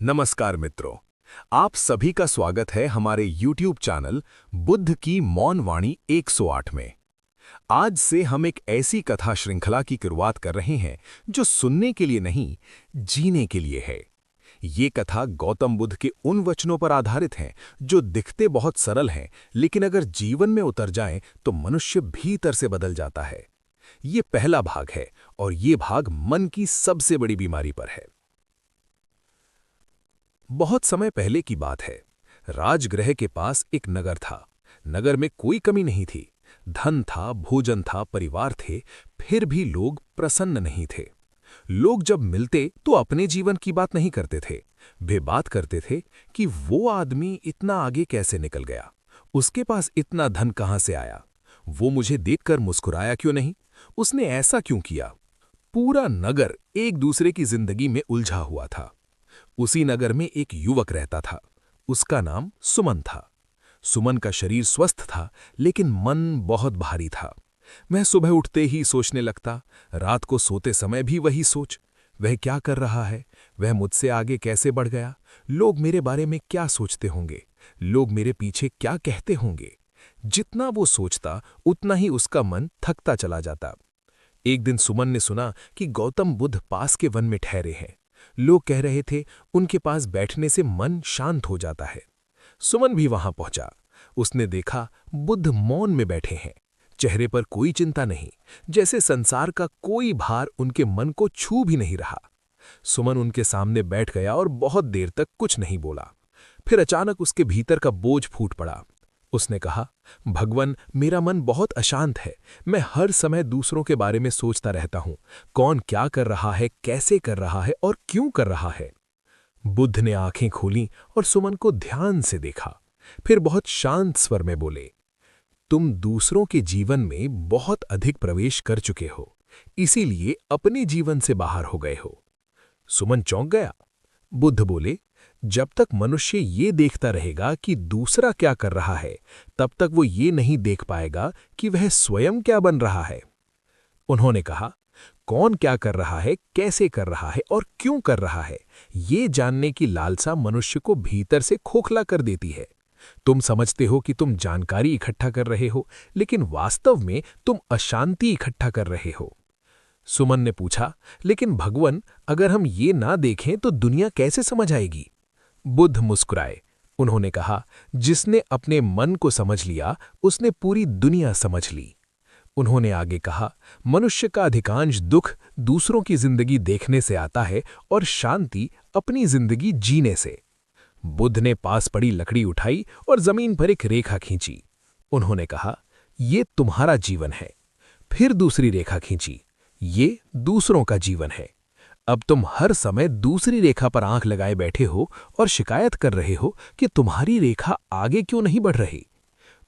नमस्कार मित्रों, आप सभी का स्वागत है हमारे YouTube चैनल बुद्ध की मौन वाणी 108 में। आज से हम एक ऐसी कथा श्रृंखला की शुरुआत कर रहे हैं जो सुनने के लिए नहीं, जीने के लिए है। ये कथा गौतम बुद्ध के उन वचनों पर आधारित हैं जो दिखते बहुत सरल हैं, लेकिन अगर जीवन में उतर जाएं तो मनुष्य भीतर से बदल जाता है। ये पहला भाग है और ये भाग मन की सबसे बड़ी बीमारी पर है। बहुत समय पहले की बात है। राजगृह के पास एक नगर था। नगर में कोई कमी नहीं थी। धन था, भोजन था, परिवार थे, फिर भी लोग प्रसन्न नहीं थे। लोग जब मिलते तो अपने जीवन की बात नहीं करते थे। वे बात करते थे कि वो आदमी इतना आगे कैसे निकल गया, उसके पास इतना धन कहां से आया, वो मुझे देखकर मुस्कुराया क्यों नहीं, उसने ऐसा क्यों किया। पूरा नगर एक दूसरे की जिंदगी में उलझा हुआ था। उसी नगर में एक युवक रहता था। उसका नाम सुमन था। सुमन का शरीर स्वस्थ था, लेकिन मन बहुत भारी था। वह सुबह उठते ही सोचने लगता, रात को सोते समय भी वही सोच। वह क्या कर रहा है, वह मुझसे आगे कैसे बढ़ गया, लोग मेरे बारे में क्या सोचते होंगे, लोग मेरे पीछे क्या कहते होंगे। जितना वो सोचता उतना ही उसका मन थकता चला जाता। एक दिन सुमन ने सुना कि गौतम बुद्ध पास के वन में ठहरे हैं। लोग कह रहे थे उनके पास बैठने से मन शांत हो जाता है। सुमन भी वहां पहुंचा। उसने देखा बुद्ध मौन में बैठे हैं। चेहरे पर कोई चिंता नहीं, जैसे संसार का कोई भार उनके मन को छू भी नहीं रहा। सुमन उनके सामने बैठ गया और बहुत देर तक कुछ नहीं बोला। फिर अचानक उसके भीतर का बोझ फूट पड़ा। उसने कहा, भगवान, मेरा मन बहुत अशांत है। मैं हर समय दूसरों के बारे में सोचता रहता हूं, कौन क्या कर रहा है, कैसे कर रहा है और क्यों कर रहा है। बुद्ध ने आंखें खोली और सुमन को ध्यान से देखा। फिर बहुत शांत स्वर में बोले, तुम दूसरों के जीवन में बहुत अधिक प्रवेश कर चुके हो, इसीलिए अपने जीवन से बाहर हो गए हो। सुमन चौंक गया। बुद्ध बोले, जब तक मनुष्य ये देखता रहेगा कि दूसरा क्या कर रहा है, तब तक वो ये नहीं देख पाएगा कि वह स्वयं क्या बन रहा है। उन्होंने कहा, कौन क्या कर रहा है, कैसे कर रहा है और क्यों कर रहा है, ये जानने की लालसा मनुष्य को भीतर से खोखला कर देती है। तुम समझते हो कि तुम जानकारी इकट्ठा कर रहे हो, लेकिन वास्तव में तुम अशांति इकट्ठा कर रहे हो। सुमन ने पूछा, लेकिन भगवान, अगर हम ये ना देखें तो दुनिया कैसे समझ आएगी। बुद्ध मुस्कुराए। उन्होंने कहा, जिसने अपने मन को समझ लिया उसने पूरी दुनिया समझ ली। उन्होंने आगे कहा, मनुष्य का अधिकांश दुख दूसरों की जिंदगी देखने से आता है और शांति अपनी जिंदगी जीने से। बुद्ध ने पास पड़ी लकड़ी उठाई और जमीन पर एक रेखा खींची। उन्होंने कहा, ये तुम्हारा जीवन है। फिर दूसरी रेखा खींची। ये दूसरों का जीवन है। अब तुम हर समय दूसरी रेखा पर आंख लगाए बैठे हो और शिकायत कर रहे हो कि तुम्हारी रेखा आगे क्यों नहीं बढ़ रही।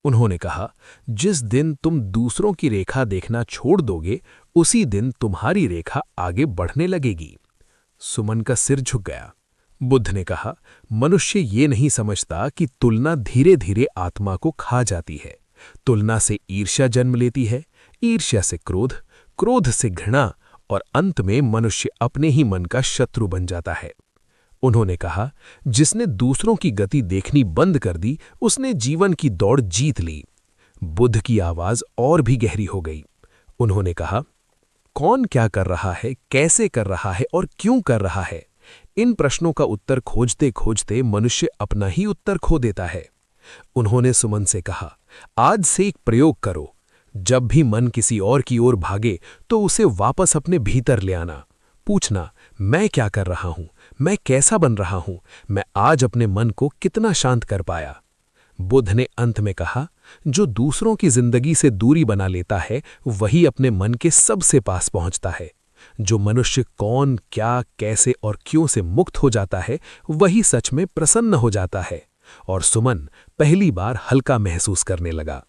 उन्होंने कहा, जिस दिन तुम दूसरों की रेखा देखना छोड़ दोगे, उसी दिन तुम्हारी रेखा आगे बढ़ने लगेगी। सुमन का सिर झुक गया। बुद्ध ने कहा, मनुष्य ये नहीं समझता कि तुलना धीरे धीरे आत्मा को खा जाती है। तुलना से ईर्ष्या जन्म लेती है, ईर्ष्या से क्रोध, क्रोध से घृणा और अंत में मनुष्य अपने ही मन का शत्रु बन जाता है। उन्होंने कहा, जिसने दूसरों की गति देखनी बंद कर दी, उसने जीवन की दौड़ जीत ली। बुद्ध की आवाज और भी गहरी हो गई। उन्होंने कहा, कौन क्या कर रहा है, कैसे कर रहा है और क्यों कर रहा है, इन प्रश्नों का उत्तर खोजते खोजते मनुष्य अपना ही उत्तर खो देता है। उन्होंने सुमन से कहा, आज से एक प्रयोग करो। जब भी मन किसी और की ओर भागे तो उसे वापस अपने भीतर ले आना। पूछना, मैं क्या कर रहा हूं, मैं कैसा बन रहा हूं, मैं आज अपने मन को कितना शांत कर पाया। बुद्ध ने अंत में कहा, जो दूसरों की जिंदगी से दूरी बना लेता है वही अपने मन के सबसे पास पहुंचता है। जो मनुष्य कौन क्या कैसे और क्यों से मुक्त हो जाता है वही सच में प्रसन्न हो जाता है। और सुमन पहली बार हल्का महसूस करने लगा।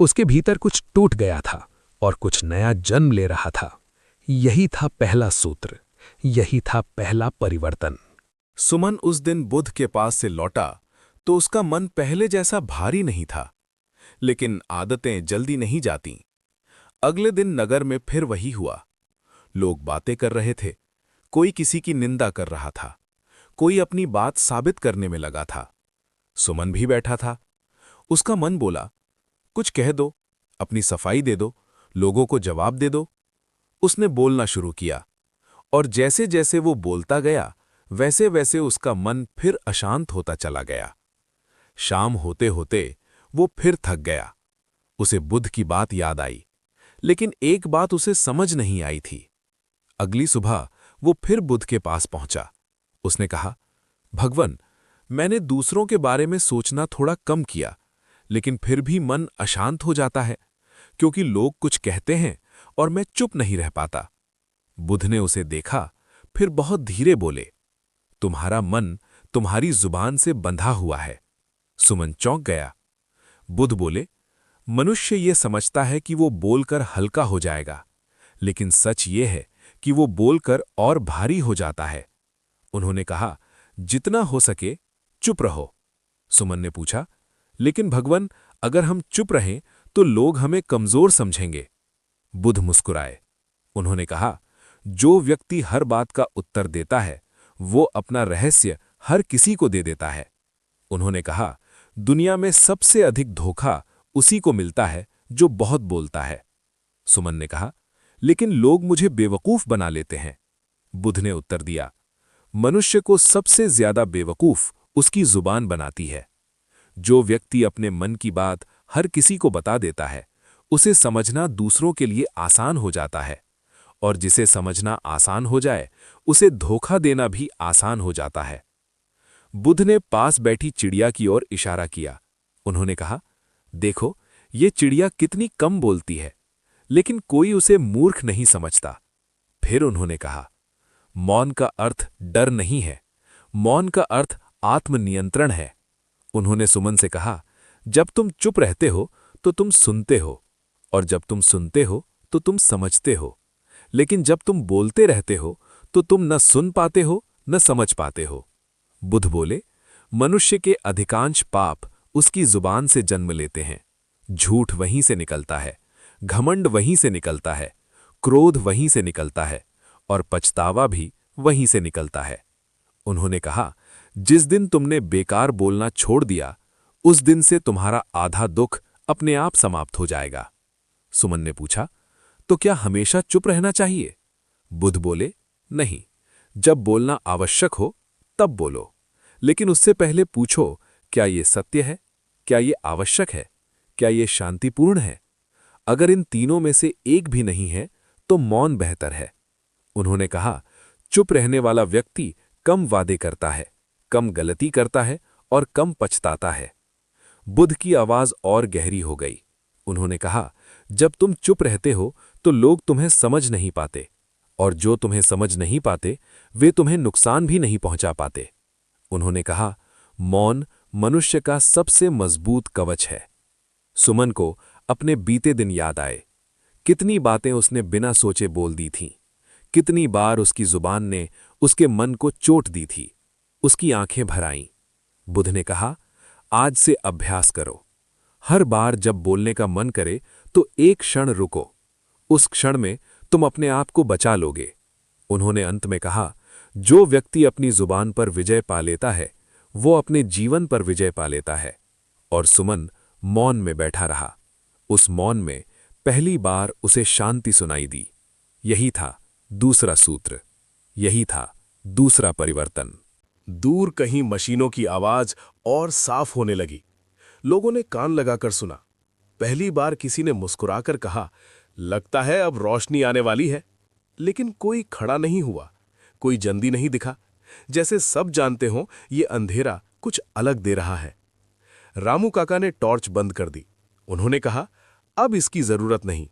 उसके भीतर कुछ टूट गया था और कुछ नया जन्म ले रहा था। यही था पहला सूत्र, यही था पहला परिवर्तन। सुमन उस दिन बुद्ध के पास से लौटा तो उसका मन पहले जैसा भारी नहीं था, लेकिन आदतें जल्दी नहीं जातीं। अगले दिन नगर में फिर वही हुआ। लोग बातें कर रहे थे, कोई किसी की निंदा कर रहा था, कोई अपनी बात साबित करने में लगा था। सुमन भी बैठा था। उसका मन बोला, कुछ कह दो, अपनी सफाई दे दो, लोगों को जवाब दे दो। उसने बोलना शुरू किया, और जैसे जैसे वो बोलता गया वैसे वैसे उसका मन फिर अशांत होता चला गया। शाम होते होते वो फिर थक गया। उसे बुध की बात याद आई, लेकिन एक बात उसे समझ नहीं आई थी। अगली सुबह वो फिर बुध के पास पहुंचा। उसने कहा, भगवन, मैंने दूसरों के बारे में सोचना थोड़ा कम किया, लेकिन फिर भी मन अशांत हो जाता है, क्योंकि लोग कुछ कहते हैं और मैं चुप नहीं रह पाता। बुध ने उसे देखा, फिर बहुत धीरे बोले, तुम्हारा मन तुम्हारी जुबान से बंधा हुआ है। सुमन चौंक गया। बुध बोले, मनुष्य ये समझता है कि वो बोलकर हल्का हो जाएगा, लेकिन सच ये है कि वो बोलकर और भारी हो जाता है। उन्होंने कहा, जितना हो सके चुप रहो। सुमन ने पूछा, लेकिन भगवन, अगर हम चुप रहें तो लोग हमें कमजोर समझेंगे। बुध मुस्कुराए। उन्होंने कहा, जो व्यक्ति हर बात का उत्तर देता है वो अपना रहस्य हर किसी को दे देता है। उन्होंने कहा, दुनिया में सबसे अधिक धोखा उसी को मिलता है जो बहुत बोलता है। सुमन ने कहा, लेकिन लोग मुझे बेवकूफ बना लेते हैं। बुध ने उत्तर दिया, मनुष्य को सबसे ज्यादा बेवकूफ उसकी जुबान बनाती है। जो व्यक्ति अपने मन की बात हर किसी को बता देता है उसे समझना दूसरों के लिए आसान हो जाता है, और जिसे समझना आसान हो जाए उसे धोखा देना भी आसान हो जाता है। बुध ने पास बैठी चिड़िया की ओर इशारा किया। उन्होंने कहा, देखो, ये चिड़िया कितनी कम बोलती है, लेकिन कोई उसे मूर्ख नहीं समझता। फिर उन्होंने कहा, मौन का अर्थ डर नहीं है, मौन का अर्थ आत्मनियंत्रण है। उन्होंने सुमन से कहा, जब तुम चुप रहते हो तो तुम सुनते हो, और जब तुम सुनते हो तो तुम समझते हो, लेकिन जब तुम बोलते रहते हो तो तुम न सुन पाते हो न समझ पाते हो। बुध बोले, मनुष्य के अधिकांश पाप उसकी जुबान से जन्म लेते हैं। झूठ वहीं से निकलता है, घमंड वहीं से निकलता है, क्रोध वहीं से निकलता है, और पछतावा भी वहीं से निकलता है। उन्होंने कहा, जिस दिन तुमने बेकार बोलना छोड़ दिया उस दिन से तुम्हारा आधा दुख अपने आप समाप्त हो जाएगा। सुमन ने पूछा, तो क्या हमेशा चुप रहना चाहिए? बुध बोले, नहीं, जब बोलना आवश्यक हो तब बोलो, लेकिन उससे पहले पूछो, क्या ये सत्य है, क्या ये आवश्यक है, क्या ये शांतिपूर्ण है? अगर इन तीनों में से एक भी नहीं है तो मौन बेहतर है। उन्होंने कहा, चुप रहने वाला व्यक्ति कम वादे करता है, कम गलती करता है और कम पछताता है। बुध की आवाज और गहरी हो गई। उन्होंने कहा, जब तुम चुप रहते हो तो लोग तुम्हें समझ नहीं पाते, और जो तुम्हें समझ नहीं पाते वे तुम्हें नुकसान भी नहीं पहुंचा पाते। उन्होंने कहा, मौन मनुष्य का सबसे मजबूत कवच है। सुमन को अपने बीते दिन याद आए। कितनी बातें उसने बिना सोचे बोल दी थीं, कितनी बार उसकी जुबान ने उसके मन को चोट दी थी। उसकी आंखें भर आईं। बुध ने कहा, आज से अभ्यास करो। हर बार जब बोलने का मन करे तो एक क्षण रुको, उस क्षण में तुम अपने आप को बचा लोगे। उन्होंने अंत में कहा, जो व्यक्ति अपनी जुबान पर विजय पा लेता है वो अपने जीवन पर विजय पा लेता है। और सुमन मौन में बैठा रहा। उस मौन में पहली बार उसे शांति सुनाई दी। यही था दूसरा सूत्र, यही था दूसरा परिवर्तन। दूर कहीं मशीनों की आवाज और साफ होने लगी। लोगों ने कान लगाकर सुना। पहली बार किसी ने मुस्कुराकर कहा, लगता है अब रोशनी आने वाली है। लेकिन कोई खड़ा नहीं हुआ, कोई जल्दी नहीं दिखा, जैसे सब जानते हों ये अंधेरा कुछ अलग दे रहा है। रामू काका ने टॉर्च बंद कर दी। उन्होंने कहा, अब इसकी जरूरत नहीं।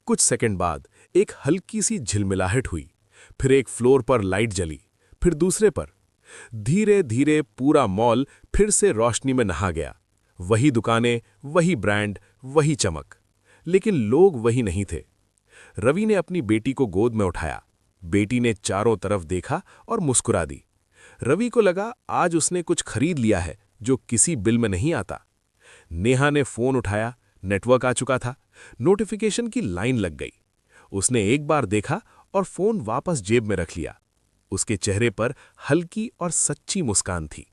कुछ सेकंड बाद एक हल्की सी झिलमिलाहट हुई, फिर एक फ्लोर पर लाइट जली, फिर दूसरे पर। धीरे धीरे पूरा मॉल फिर से रोशनी में नहा गया। वही दुकानें, वही ब्रांड, वही चमक, लेकिन लोग वही नहीं थे। रवि ने अपनी बेटी को गोद में उठाया। बेटी ने चारों तरफ देखा और मुस्कुरा दी। रवि को लगा आज उसने कुछ खरीद लिया है जो किसी बिल में नहीं आता। नेहा ने फोन उठाया, नेटवर्क आ चुका था, नोटिफिकेशन की लाइन लग गई। उसने एक बार देखा और फोन वापस जेब में रख लिया। उसके चेहरे पर हल्की और सच्ची मुस्कान थी।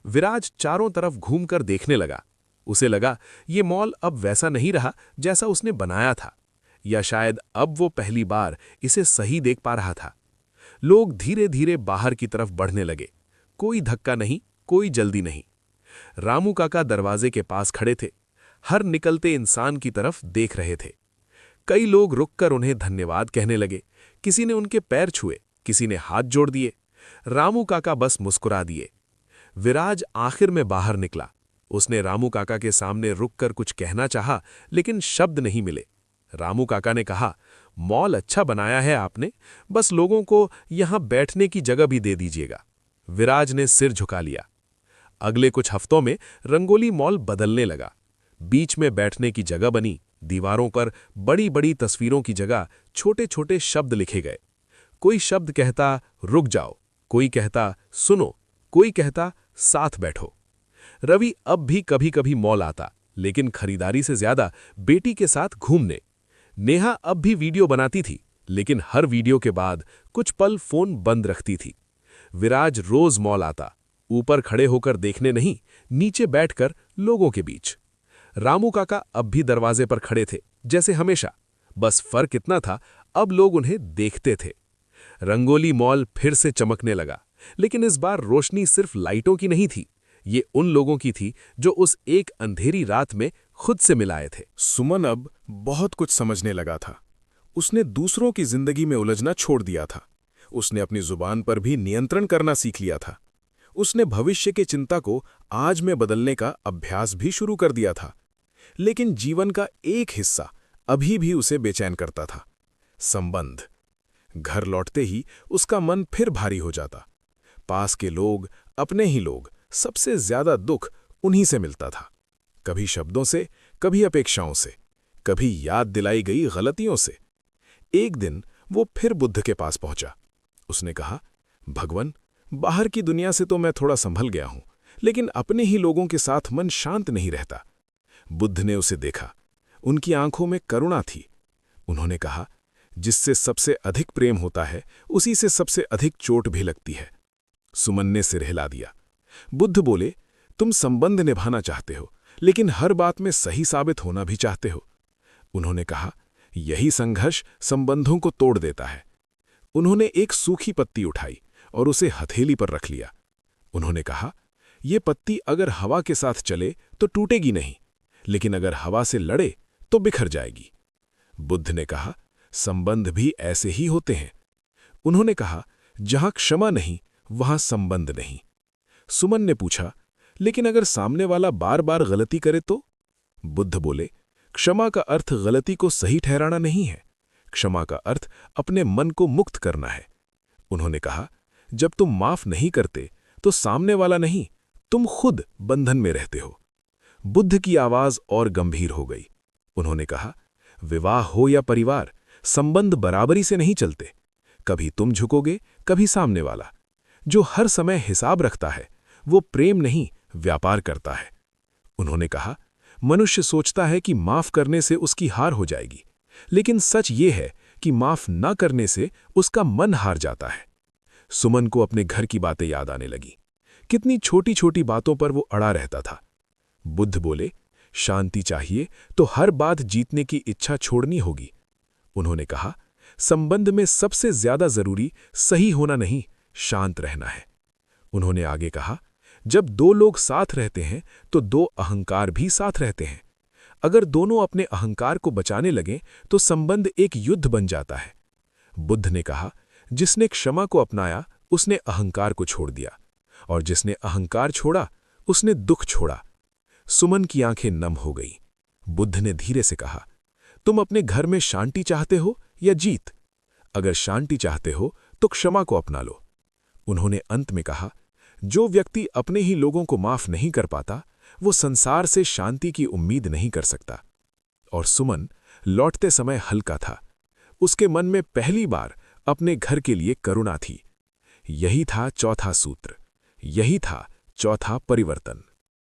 विराज चारों तरफ घूमकर देखने लगा। उसे लगा ये मॉल अब वैसा नहीं रहा जैसा उसने बनाया था, या शायद अब वो पहली बार इसे सही देख पा रहा था। लोग धीरे धीरे बाहर की तरफ बढ़ने लगे। कोई धक्का नहीं, कोई जल्दी नहीं। रामू काका दरवाजे के पास खड़े थे, हर निकलते इंसान की तरफ देख रहे थे। कई लोग रुककर उन्हें धन्यवाद कहने लगे। किसी ने उनके पैर छुए, किसी ने हाथ जोड़ दिए। रामू काका बस मुस्कुरा दिए। विराज आखिर में बाहर निकला। उसने रामू काका के सामने रुककर कुछ कहना चाहा, लेकिन शब्द नहीं मिले। रामू काका ने कहा, मॉल अच्छा बनाया है आपने, बस लोगों को यहां बैठने की जगह भी दे दीजिएगा। विराज ने सिर झुका लिया। अगले कुछ हफ्तों में रंगोली मॉल बदलने लगा। बीच में बैठने की जगह बनी, दीवारों पर बड़ी बड़ी तस्वीरों की जगह छोटे छोटे शब्द लिखे गए। कोई शब्द कहता रुक जाओ, कोई कहता सुनो, कोई कहता साथ बैठो। रवि अब भी कभी कभी मॉल आता, लेकिन खरीदारी से ज्यादा बेटी के साथ घूमने। नेहा अब भी वीडियो बनाती थी, लेकिन हर वीडियो के बाद कुछ पल फोन बंद रखती थी। विराज रोज मॉल आता, ऊपर खड़े होकर देखने नहीं, नीचे बैठकर लोगों के बीच। रामू काका अब भी दरवाजे पर खड़े थे, जैसे हमेशा। बस फर्क इतना था, अब लोग उन्हें देखते थे। रंगोली मॉल फिर से चमकने लगा, लेकिन इस बार रोशनी सिर्फ लाइटों की नहीं थी। ये उन लोगों की थी जो उस एक अंधेरी रात में खुद से मिलाए थे। सुमन अब बहुत कुछ समझने लगा था। उसने दूसरों की जिंदगी में उलझना छोड़ दिया था। उसने अपनी जुबान पर भी नियंत्रण करना सीख लिया था। उसने भविष्य की चिंता को आज में बदलने का अभ्यास भी शुरू कर दिया था। लेकिन जीवन का एक हिस्सा अभी भी उसे बेचैन करता था, संबंध। घर लौटते ही उसका मन फिर भारी हो जाता। पास के लोग, अपने ही लोग, सबसे ज्यादा दुख उन्हीं से मिलता था। कभी शब्दों से, कभी अपेक्षाओं से, कभी याद दिलाई गई गलतियों से। एक दिन वो फिर बुद्ध के पास पहुंचा। उसने कहा, भगवान, बाहर की दुनिया से तो मैं थोड़ा संभल गया हूं, लेकिन अपने ही लोगों के साथ मन शांत नहीं रहता। बुद्ध ने उसे देखा। उनकी आंखों में करुणा थी। उन्होंने कहा, जिससे सबसे अधिक प्रेम होता है, उसी से सबसे अधिक चोट भी लगती है। सुमन ने सिर हिला दिया। बुद्ध बोले, तुम संबंध निभाना चाहते हो, लेकिन हर बात में सही साबित होना भी चाहते हो। उन्होंने कहा, यही संघर्ष संबंधों को तोड़ देता है। उन्होंने एक सूखी पत्ती उठाई और उसे हथेली पर रख लिया। उन्होंने कहा, यह पत्ती अगर हवा के साथ चले तो टूटेगी नहीं, लेकिन अगर हवा से लड़े तो बिखर जाएगी। बुद्ध ने कहा, संबंध भी ऐसे ही होते हैं। उन्होंने कहा, जहां क्षमा नहीं वहां संबंध नहीं। सुमन ने पूछा, लेकिन अगर सामने वाला बार बार गलती करे तो? बुद्ध बोले, क्षमा का अर्थ गलती को सही ठहराना नहीं है। क्षमा का अर्थ अपने मन को मुक्त करना है। उन्होंने कहा, जब तुम माफ नहीं करते तो सामने वाला नहीं, तुम खुद बंधन में रहते हो। बुद्ध की आवाज और गंभीर हो गई। उन्होंने कहा, विवाह हो या परिवार, संबंध बराबरी से नहीं चलते। कभी तुम झुकोगे, कभी सामने वाला। जो हर समय हिसाब रखता है वो प्रेम नहीं, व्यापार करता है। उन्होंने कहा, मनुष्य सोचता है कि माफ करने से उसकी हार हो जाएगी, लेकिन सच ये है कि माफ न करने से उसका मन हार जाता है। सुमन को अपने घर की बातें याद आने लगी। कितनी छोटी छोटी बातों पर वो अड़ा रहता था। बुद्ध बोले, शांति चाहिए तो हर बात जीतने की इच्छा छोड़नी होगी। उन्होंने कहा, संबंध में सबसे ज्यादा जरूरी सही होना नहीं, शांत रहना है। उन्होंने आगे कहा, जब दो लोग साथ रहते हैं तो दो अहंकार भी साथ रहते हैं। अगर दोनों अपने अहंकार को बचाने लगें तो संबंध एक युद्ध बन जाता है। बुद्ध ने कहा, जिसने क्षमा को अपनाया उसने अहंकार को छोड़ दिया, और जिसने अहंकार छोड़ा उसने दुख छोड़ा। सुमन की आंखें नम हो गई। बुद्ध ने धीरे से कहा, तुम अपने घर में शांति चाहते हो या जीत? अगर शांति चाहते हो तो क्षमा को अपना लो। उन्होंने अंत में कहा, जो व्यक्ति अपने ही लोगों को माफ नहीं कर पाता वो संसार से शांति की उम्मीद नहीं कर सकता। और सुमन लौटते समय हल्का था। उसके मन में पहली बार अपने घर के लिए करुणा थी। यही था चौथा सूत्र, यही था चौथा परिवर्तन।